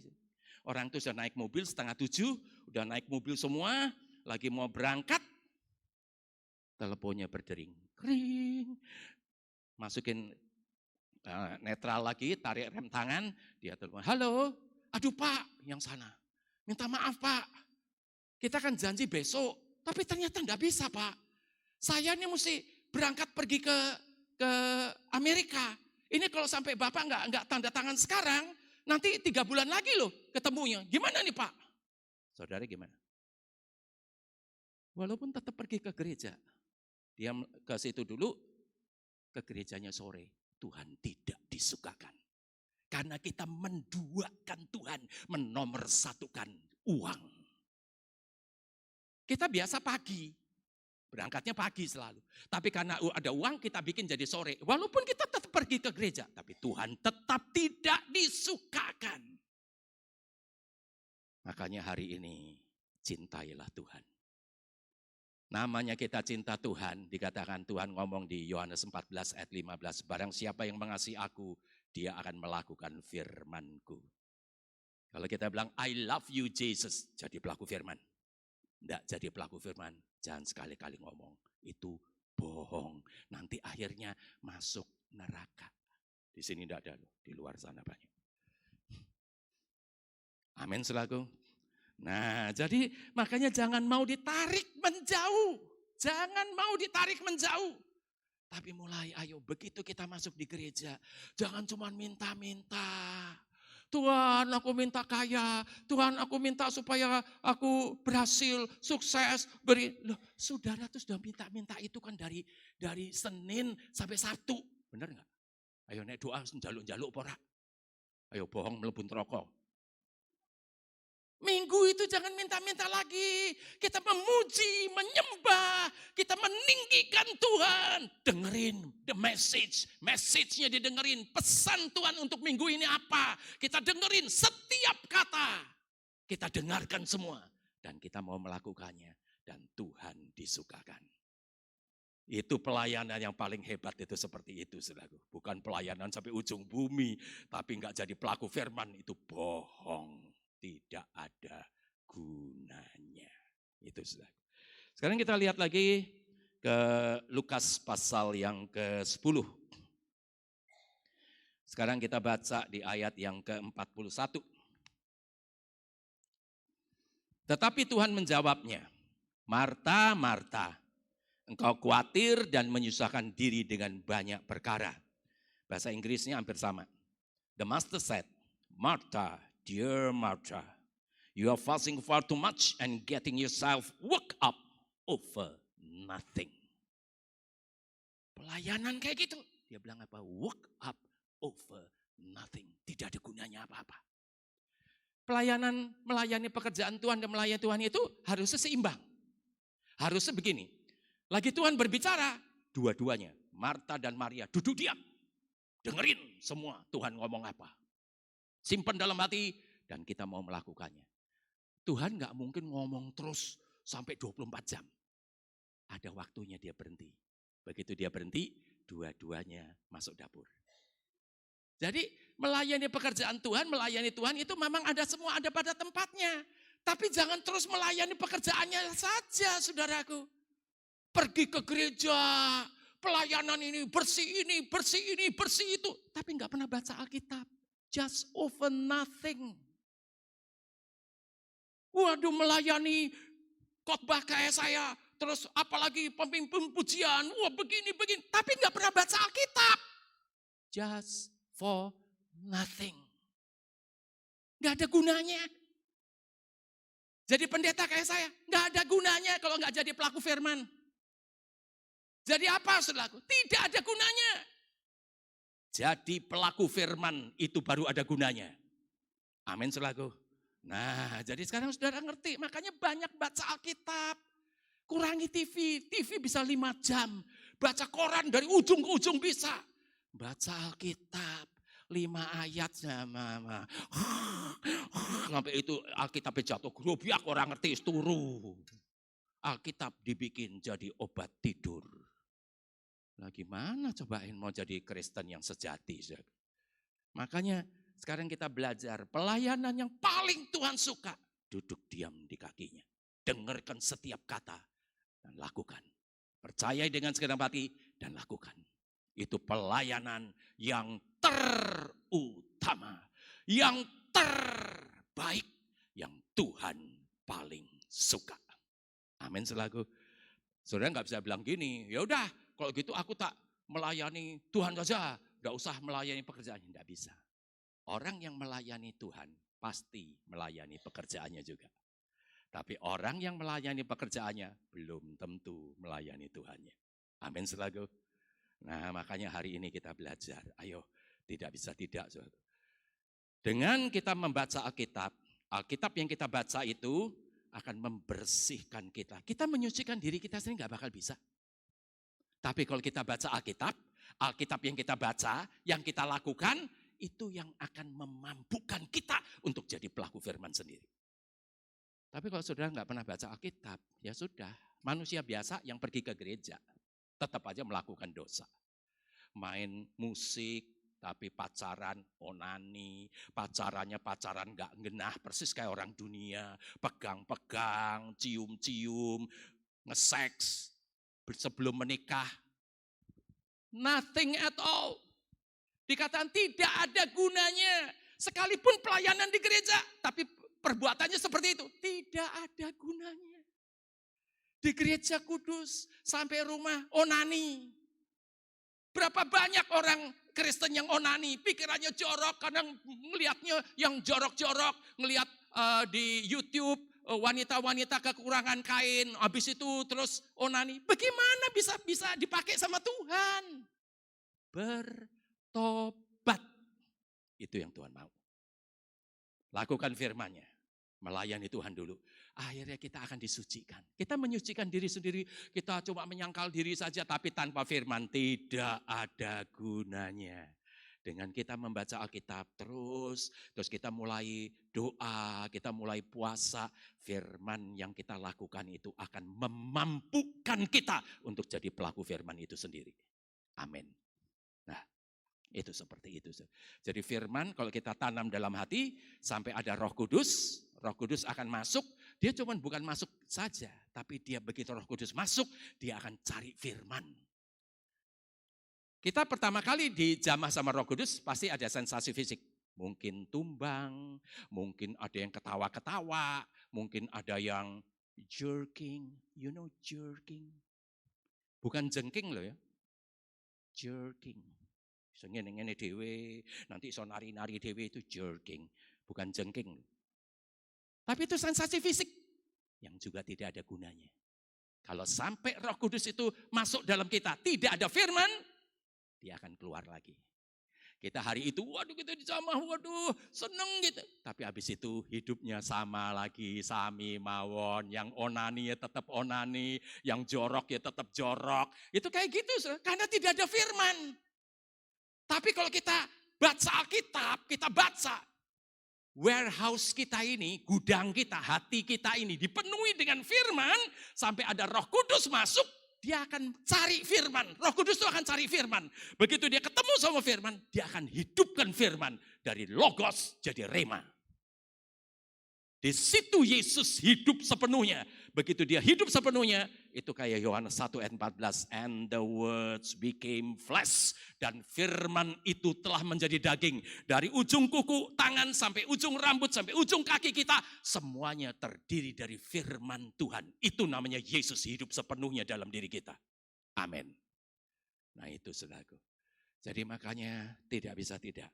Orang itu sudah naik mobil 6:30. Udah naik mobil semua. Lagi mau berangkat. Teleponnya berdering. Kring. Masukin netral lagi, tarik rem tangan, dia telepon, halo, aduh Pak, yang sana, minta maaf Pak, kita kan janji besok, tapi ternyata enggak bisa Pak, saya ini mesti berangkat pergi ke Amerika, ini kalau sampai Bapak enggak tanda tangan sekarang, nanti 3 bulan lagi loh ketemunya, gimana nih Pak? Saudara gimana? Walaupun tetap pergi ke gereja, dia ke situ dulu, ke gerejanya sore. Tuhan tidak disukakan. Karena kita menduakan Tuhan, menomorsatukan uang. Kita biasa pagi, berangkatnya pagi selalu. Tapi karena ada uang kita bikin jadi sore. Walaupun kita tetap pergi ke gereja, tapi Tuhan tetap tidak disukakan. Makanya hari ini cintailah Tuhan. Namanya kita cinta Tuhan, dikatakan Tuhan ngomong di Yohanes 14 ayat 15, barang siapa yang mengasihi aku, dia akan melakukan firman-Ku. Kalau kita bilang, I love you Jesus, jadi pelaku firman. Enggak jadi pelaku firman, jangan sekali-kali ngomong, itu bohong. Nanti akhirnya masuk neraka. Di sini enggak ada loh, di luar sana banyak. Amin selaku. Nah, jadi makanya jangan mau ditarik menjauh. Jangan mau ditarik menjauh. Tapi mulai, ayo begitu kita masuk di gereja. Jangan cuma minta-minta. Tuhan aku minta kaya. Tuhan aku minta supaya aku berhasil, sukses. Loh, saudara tuh sudah minta-minta itu kan dari Senin sampai Sabtu. Benar enggak? Ayo nek doa jaluk-jaluk pora. Ayo bohong melebur rokok. Minggu itu jangan minta-minta lagi. Kita memuji, menyembah, kita meninggikan Tuhan. Dengerin the message, message-nya didengerin. Pesan Tuhan untuk minggu ini apa? Kita dengerin setiap kata. Kita dengarkan semua. Dan kita mau melakukannya. Dan Tuhan disukakan. Itu pelayanan yang paling hebat itu seperti itu, saudaraku. Bukan pelayanan sampai ujung bumi, tapi enggak jadi pelaku firman, itu bohong. Tidak ada gunanya. Itu saudaraku. Sekarang kita lihat lagi ke Lukas pasal yang ke-10. Sekarang kita baca di ayat yang ke-41. Tetapi Tuhan menjawabnya, Marta, Marta, engkau khawatir dan menyusahkan diri dengan banyak perkara. Bahasa Inggrisnya hampir sama. The master said, Martha, dear Martha, you are fussing far too much and getting yourself worked up over nothing. Pelayanan kayak gitu. Dia bilang apa? Work up over nothing. Tidak ada gunanya apa-apa. Pelayanan, melayani pekerjaan Tuhan dan melayani Tuhan itu harusnya seimbang. Harusnya begini. Lagi Tuhan berbicara, dua-duanya, Marta dan Maria duduk diam. Dengerin semua Tuhan ngomong apa. Simpan dalam hati dan kita mau melakukannya. Tuhan gak mungkin ngomong terus sampai 24 jam. Ada waktunya dia berhenti. Begitu dia berhenti, dua-duanya masuk dapur. Jadi melayani pekerjaan Tuhan, melayani Tuhan itu memang ada semua ada pada tempatnya. Tapi jangan terus melayani pekerjaannya saja, saudaraku. Pergi ke gereja, pelayanan ini, bersih ini, bersih ini, bersih itu. Tapi gak pernah baca Alkitab. Just over nothing. Waduh, melayani khotbah kayak saya. Terus apalagi pemimpin pujian. Wah begini. Tapi gak pernah baca Alkitab. Just for nothing. Gak ada gunanya. Jadi pendeta kayak saya. Gak ada gunanya kalau gak jadi pelaku firman. Jadi apa saudaraku? Tidak ada gunanya. Jadi pelaku firman itu baru ada gunanya. Amin saudaraku. Nah jadi sekarang saudara ngerti. Makanya banyak baca Alkitab. Kurangi TV. TV bisa 5 jam. Baca koran dari ujung ke ujung bisa. Baca Alkitab. 5 ayat sama. Sampai itu Alkitabnya jatuh grobiak orang ngerti turu. Alkitab dibikin jadi obat tidur. Nah gimana cobain mau jadi Kristen yang sejati. Makanya sekarang kita belajar pelayanan yang paling Tuhan suka. Duduk diam di kakinya. Dengarkan setiap kata dan lakukan. Percayai dengan segenap hati dan lakukan. Itu pelayanan yang terutama. Yang terbaik. Yang Tuhan paling suka. Amin selaku. Saudara nggak bisa bilang gini, ya udah kalau gitu aku tak melayani Tuhan saja, nggak usah melayani pekerjaannya, nggak bisa. Orang yang melayani Tuhan pasti melayani pekerjaannya juga. Tapi orang yang melayani pekerjaannya belum tentu melayani Tuhannya. Amin selaku. Nah makanya hari ini kita belajar, ayo tidak bisa tidak. Saudara. Dengan kita membaca Alkitab, Alkitab yang kita baca itu akan membersihkan kita. Kita menyucikan diri kita sendiri nggak bakal bisa. Tapi kalau kita baca Alkitab, Alkitab yang kita baca, yang kita lakukan, itu yang akan memampukan kita untuk jadi pelaku firman sendiri. Tapi kalau saudara nggak pernah baca Alkitab, ya sudah. Manusia biasa yang pergi ke gereja, tetap aja melakukan dosa. Main musik, tapi pacaran onani, pacarannya pacaran gak genah, persis kayak orang dunia, pegang-pegang, cium-cium, nge-seks sebelum menikah. Nothing at all. Dikatakan tidak ada gunanya. Sekalipun pelayanan di gereja, tapi perbuatannya seperti itu. Tidak ada gunanya. Di gereja kudus, sampai rumah onani. Berapa banyak orang Kristen yang onani, pikirannya jorok, kadang melihatnya yang jorok-jorok, ngelihat di YouTube wanita-wanita kekurangan kain, habis itu terus onani. Bagaimana bisa dipakai sama Tuhan? Bertobat. Itu yang Tuhan mau. Lakukan firman-Nya. Melayani Tuhan dulu. Akhirnya kita akan disucikan. Kita menyucikan diri sendiri, kita cuma menyangkal diri saja, tapi tanpa firman tidak ada gunanya. Dengan kita membaca Alkitab terus kita mulai doa, kita mulai puasa, firman yang kita lakukan itu akan memampukan kita untuk jadi pelaku firman itu sendiri. Amin. Nah, itu seperti itu. Jadi firman kalau kita tanam dalam hati sampai ada Roh Kudus akan masuk. Dia cuma bukan masuk saja, tapi dia begitu Roh Kudus masuk, dia akan cari firman. Kita pertama kali dijamah sama Roh Kudus pasti ada sensasi fisik. Mungkin tumbang, mungkin ada yang ketawa-ketawa, mungkin ada yang jerking. You know jerking? Bukan jengking loh ya. Jerking. Iso ngene-ngene dhewe, nanti iso nari-nari dhewe itu jerking, bukan jengking. Tapi itu sensasi fisik yang juga tidak ada gunanya. Kalau sampai Roh Kudus itu masuk dalam kita, tidak ada firman, dia akan keluar lagi. Kita hari itu, waduh kita dijamah, waduh seneng gitu. Tapi habis itu hidupnya sama lagi, sami mawon. Yang onani ya tetap onani, yang jorok ya tetap jorok. Itu kayak gitu, karena tidak ada firman. Tapi kalau kita baca Alkitab, kita baca, warehouse kita ini, gudang kita, hati kita ini dipenuhi dengan firman, sampai ada Roh Kudus masuk, dia akan cari firman. Roh Kudus itu akan cari firman. Begitu dia ketemu sama firman, dia akan hidupkan firman. Dari logos jadi rema. Di situ Yesus hidup sepenuhnya. Begitu dia hidup sepenuhnya, itu kayak Yohanes 1 ayat 14. And the words became flesh. Dan firman itu telah menjadi daging. Dari ujung kuku, tangan, sampai ujung rambut, sampai ujung kaki kita. Semuanya terdiri dari firman Tuhan. Itu namanya Yesus hidup sepenuhnya dalam diri kita. Amin. Nah itu saudaraku. Jadi makanya tidak bisa tidak.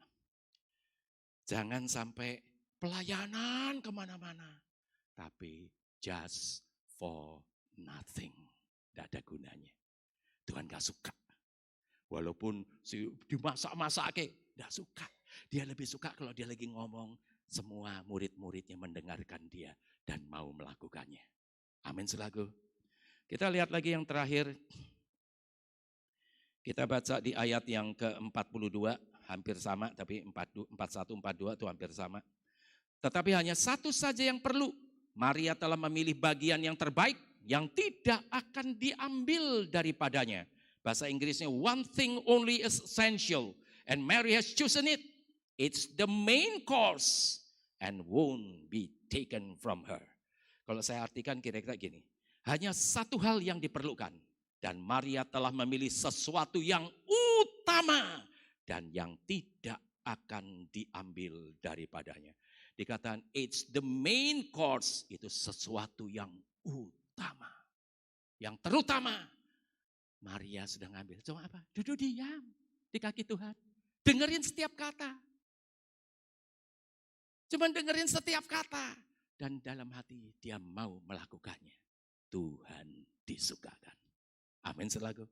Jangan sampai pelayanan kemana-mana. Tapi just for nothing. Tidak ada gunanya. Tuhan gak suka. Walaupun dimasak-masake, tidak suka. Dia lebih suka kalau dia lagi ngomong, semua murid-muridnya mendengarkan dia dan mau melakukannya. Amin selaku. Kita lihat lagi yang terakhir. Kita baca di ayat yang ke-42, hampir sama, tapi 41, 42 itu hampir sama. Tetapi hanya satu saja yang perlu. Maria telah memilih bagian yang terbaik yang tidak akan diambil daripadanya. Bahasa Inggrisnya, one thing only is essential and Mary has chosen it. It's the main course and won't be taken from her. Kalau saya artikan kira-kira gini. Hanya satu hal yang diperlukan. Dan Maria telah memilih sesuatu yang utama dan yang tidak akan diambil daripadanya. Dikatakan it's the main course, itu sesuatu yang utama. Yang terutama, Maria sudah ngambil. Cuma apa? Duduk diam di kaki Tuhan. Dengerin setiap kata. Cuma dengerin setiap kata. Dan dalam hati dia mau melakukannya. Tuhan disukakan. Amin selaku.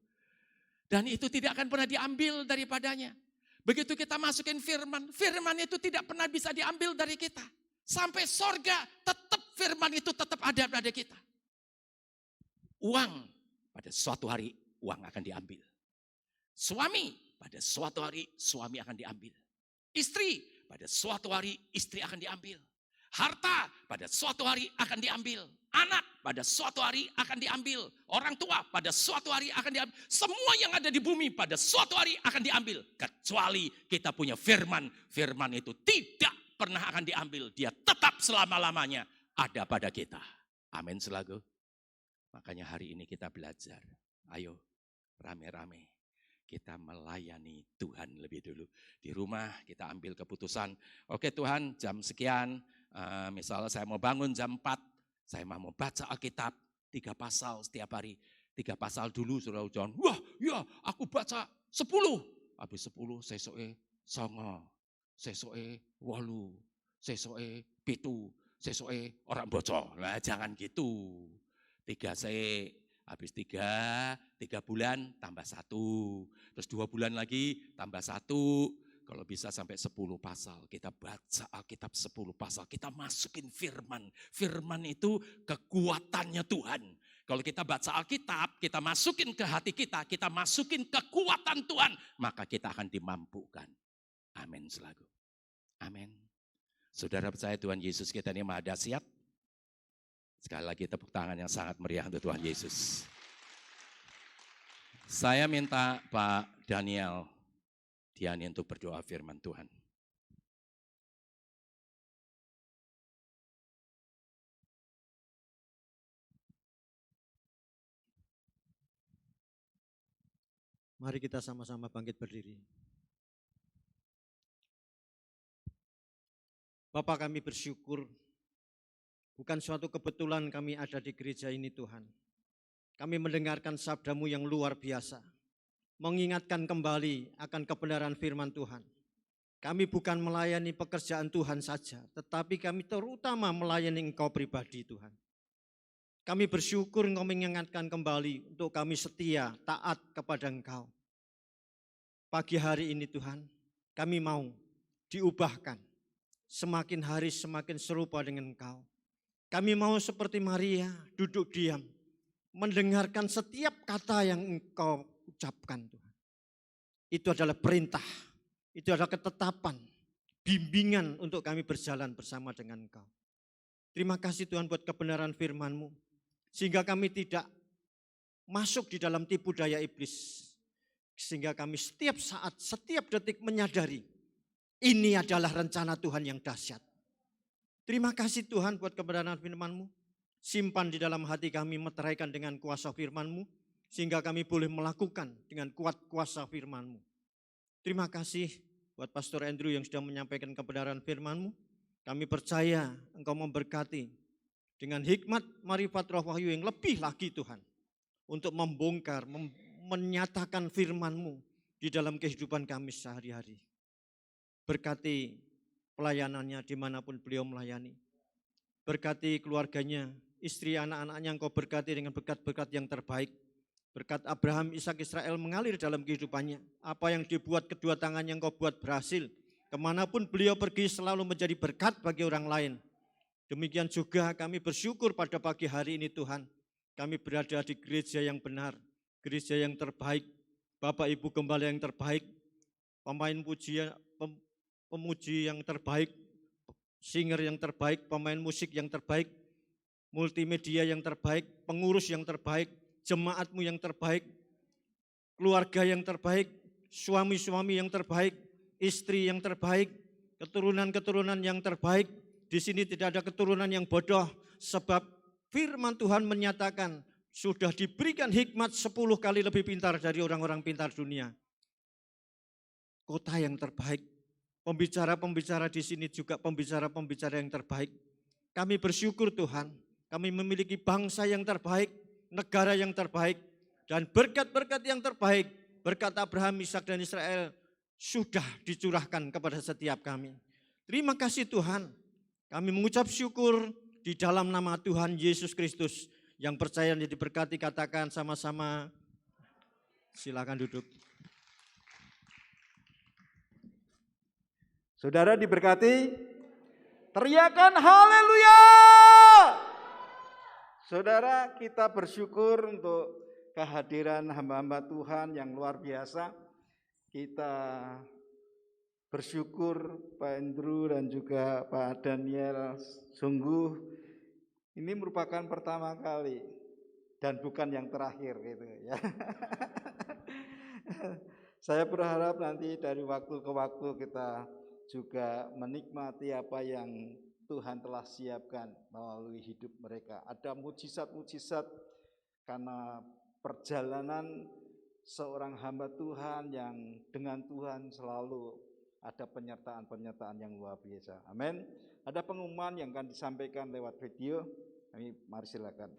Dan itu tidak akan pernah diambil daripadanya. Begitu kita masukin firman, firman itu tidak pernah bisa diambil dari kita. Sampai sorga, tetap firman itu tetap ada pada kita. Uang, pada suatu hari uang akan diambil. Suami, pada suatu hari suami akan diambil. Istri, pada suatu hari istri akan diambil. Harta, pada suatu hari akan diambil. Anak, pada suatu hari akan diambil. Orang tua, pada suatu hari akan diambil. Semua yang ada di bumi pada suatu hari akan diambil. Kecuali kita punya firman. Firman itu tidak pernah akan diambil. Dia tetap selama-lamanya ada pada kita. Amin selaku. Makanya hari ini kita belajar. Ayo rame-rame. Kita melayani Tuhan lebih dulu. Di rumah kita ambil keputusan. Oke Tuhan, jam sekian. Misalnya saya mau bangun jam 4. Saya mau baca Alkitab 3 pasal setiap hari. 3 pasal dulu saudara John. Wah ya aku baca 10. Habis 10 sesoke 9. Sesoke 8. Sesoke 7. Sesoke orang bocor. Nah jangan gitu. 3 saya. Habis 3 bulan tambah 1. Terus 2 bulan lagi tambah 1. Kalau bisa sampai 10 pasal, kita baca Alkitab 10 pasal, kita masukin firman. Firman itu kekuatannya Tuhan. Kalau kita baca Alkitab, kita masukin ke hati kita masukin kekuatan Tuhan, maka kita akan dimampukan. Amin selalu. Amin. Saudara percaya Tuhan Yesus kita ini Maha Dahsyat? Sekali lagi tepuk tangan yang sangat meriah untuk Tuhan Yesus. Saya minta Pak Daniel Diani untuk berdoa firman Tuhan. Mari kita sama-sama bangkit berdiri. Bapa, kami bersyukur, bukan suatu kebetulan kami ada di gereja ini Tuhan. Kami mendengarkan sabda-Mu yang luar biasa, mengingatkan kembali akan kebenaran firman Tuhan. Kami bukan melayani pekerjaan Tuhan saja, tetapi kami terutama melayani Engkau pribadi Tuhan. Kami bersyukur Engkau mengingatkan kembali untuk kami setia, taat kepada Engkau. Pagi hari ini Tuhan, kami mau diubahkan, semakin hari semakin serupa dengan Engkau. Kami mau seperti Maria, duduk diam, mendengarkan setiap kata yang Engkau ucapkan Tuhan. Itu adalah perintah, itu adalah ketetapan, bimbingan untuk kami berjalan bersama dengan Engkau. Terima kasih Tuhan buat kebenaran firman-Mu, sehingga kami tidak masuk di dalam tipu daya iblis. Sehingga kami setiap saat, setiap detik menyadari, ini adalah rencana Tuhan yang dahsyat. Terima kasih Tuhan buat kebenaran firman-Mu. Simpan di dalam hati kami, meteraikan dengan kuasa firman-Mu, sehingga kami boleh melakukan dengan kuat kuasa firman-Mu. Terima kasih buat Pastor Andrew yang sudah menyampaikan kebenaran firman-Mu. Kami percaya Engkau memberkati dengan hikmat marifat roh wahyu yang lebih lagi Tuhan, untuk membongkar, menyatakan firman-Mu di dalam kehidupan kami sehari-hari. Berkati pelayanannya dimanapun beliau melayani. Berkati keluarganya, istri anak-anaknya Engkau berkati dengan berkat-berkat yang terbaik. Berkat Abraham, Ishak, Israel mengalir dalam kehidupannya. Apa yang dibuat kedua tangannya Engkau buat berhasil. Kemanapun beliau pergi selalu menjadi berkat bagi orang lain. Demikian juga kami bersyukur pada pagi hari ini Tuhan. Kami berada di gereja yang benar, gereja yang terbaik. Bapak Ibu Gembala yang terbaik, pemain pemuji yang terbaik, singer yang terbaik, pemain musik yang terbaik, multimedia yang terbaik, pengurus yang terbaik, jemaat-Mu yang terbaik, keluarga yang terbaik, suami-suami yang terbaik, istri yang terbaik, keturunan-keturunan yang terbaik. Di sini tidak ada keturunan yang bodoh, sebab firman Tuhan menyatakan sudah diberikan hikmat 10 kali lebih pintar dari orang-orang pintar dunia. Kota yang terbaik, pembicara-pembicara di sini juga pembicara-pembicara yang terbaik. Kami bersyukur Tuhan, kami memiliki bangsa yang terbaik, negara yang terbaik, dan berkat-berkat yang terbaik, berkat Abraham, Ishak, dan Israel sudah dicurahkan kepada setiap kami. Terima kasih Tuhan, kami mengucap syukur di dalam nama Tuhan Yesus Kristus. Yang percaya dan diberkati katakan sama-sama, silakan duduk. Saudara diberkati, teriakan haleluya. Saudara, kita bersyukur untuk kehadiran hamba-hamba Tuhan yang luar biasa. Kita bersyukur Pak Andrew dan juga Pak Daniel, sungguh ini merupakan pertama kali dan bukan yang terakhir gitu ya. Saya berharap nanti dari waktu ke waktu kita juga menikmati apa yang Tuhan telah siapkan melalui hidup mereka. Ada mujizat-mujizat karena perjalanan seorang hamba Tuhan yang dengan Tuhan selalu ada penyertaan-penyertaan yang luar biasa. Amin. Ada pengumuman yang akan disampaikan lewat video. Mari silakan.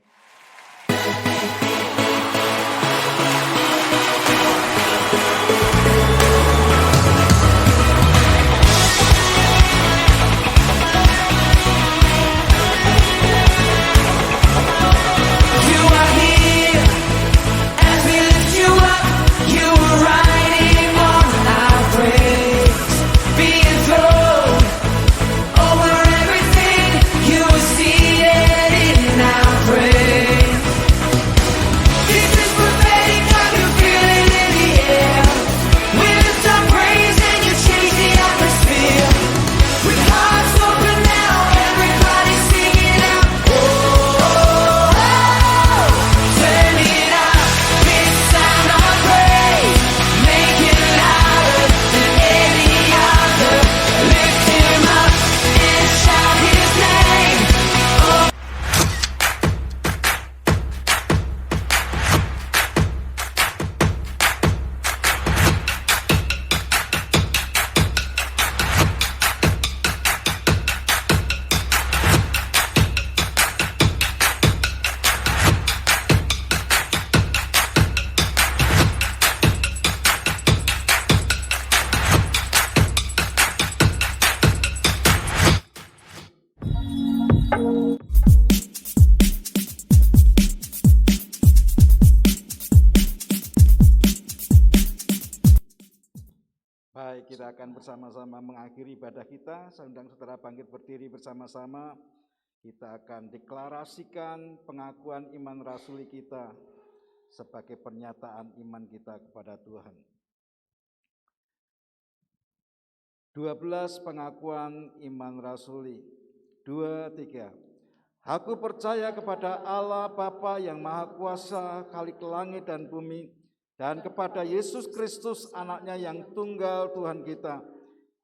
akan bersama-sama mengakhiri ibadah kita. Saya undang saudara bangkit berdiri bersama-sama. Kita akan deklarasikan pengakuan iman rasuli kita sebagai pernyataan iman kita kepada Tuhan. 12 pengakuan iman rasuli. 2, 3. Aku percaya kepada Allah Bapa yang Maha Kuasa, Khalik langit dan bumi, dan kepada Yesus Kristus anaknya yang tunggal Tuhan kita,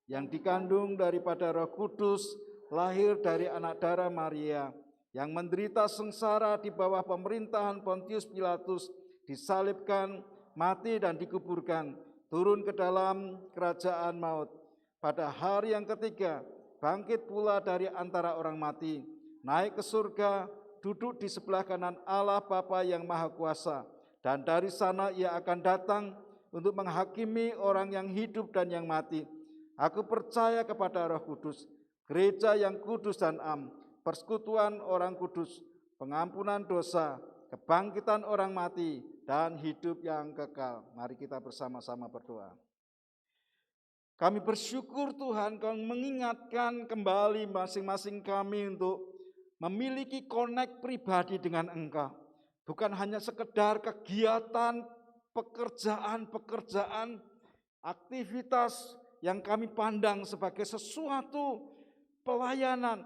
yang dikandung daripada Roh Kudus, lahir dari anak darah Maria, yang menderita sengsara di bawah pemerintahan Pontius Pilatus, disalibkan, mati dan dikuburkan, turun ke dalam kerajaan maut. Pada hari yang ketiga, bangkit pula dari antara orang mati, naik ke surga, duduk di sebelah kanan Allah Bapa yang Maha Kuasa, dan dari sana ia akan datang untuk menghakimi orang yang hidup dan yang mati. Aku percaya kepada Roh Kudus, gereja yang kudus dan am, persekutuan orang kudus, pengampunan dosa, kebangkitan orang mati, dan hidup yang kekal. Mari kita bersama-sama berdoa. Kami bersyukur Tuhan, Kau mengingatkan kembali masing-masing kami untuk memiliki connect pribadi dengan Engkau. Bukan hanya sekedar kegiatan, pekerjaan, aktivitas yang kami pandang sebagai sesuatu pelayanan.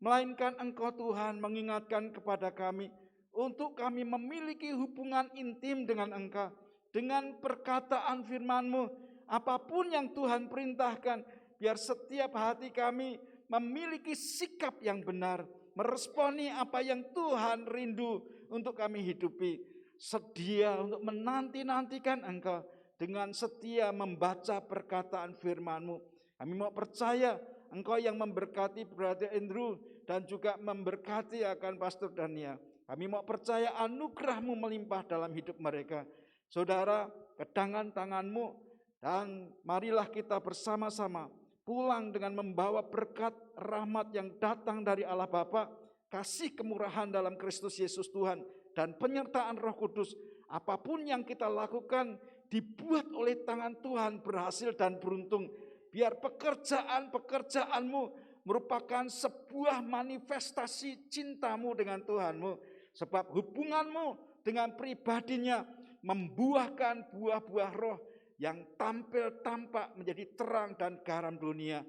Melainkan Engkau Tuhan mengingatkan kepada kami untuk kami memiliki hubungan intim dengan Engkau. Dengan perkataan firman-Mu, apapun yang Tuhan perintahkan, biar setiap hati kami memiliki sikap yang benar, meresponi apa yang Tuhan rindu untuk kami hidupi, sedia untuk menanti-nantikan Engkau, dengan setia membaca perkataan firman-Mu. Kami mau percaya Engkau yang memberkati Brother Andrew dan juga memberkati akan Pastor Dania. Kami mau percaya anugerah-Mu melimpah dalam hidup mereka. Saudara, ke tangan-tangan-Mu, dan marilah kita bersama-sama pulang dengan membawa berkat rahmat yang datang dari Allah Bapa, kasih kemurahan dalam Kristus Yesus Tuhan, dan penyertaan Roh Kudus. Apapun yang kita lakukan dibuat oleh tangan Tuhan berhasil dan beruntung. Biar pekerjaan-pekerjaan-Mu merupakan sebuah manifestasi cinta-Mu dengan Tuhan-Mu. Sebab hubungan-Mu dengan pribadinya membuahkan buah-buah roh yang tampil tampak menjadi terang dan garam dunia.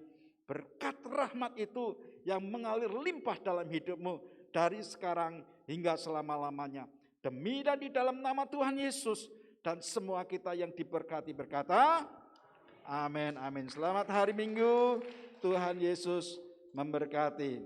Berkat rahmat itu yang mengalir limpah dalam hidup-Mu dari sekarang hingga selama-lamanya. Demi dan di dalam nama Tuhan Yesus, dan semua kita yang diberkati berkata, amin, amin. Selamat hari Minggu, Tuhan Yesus memberkati.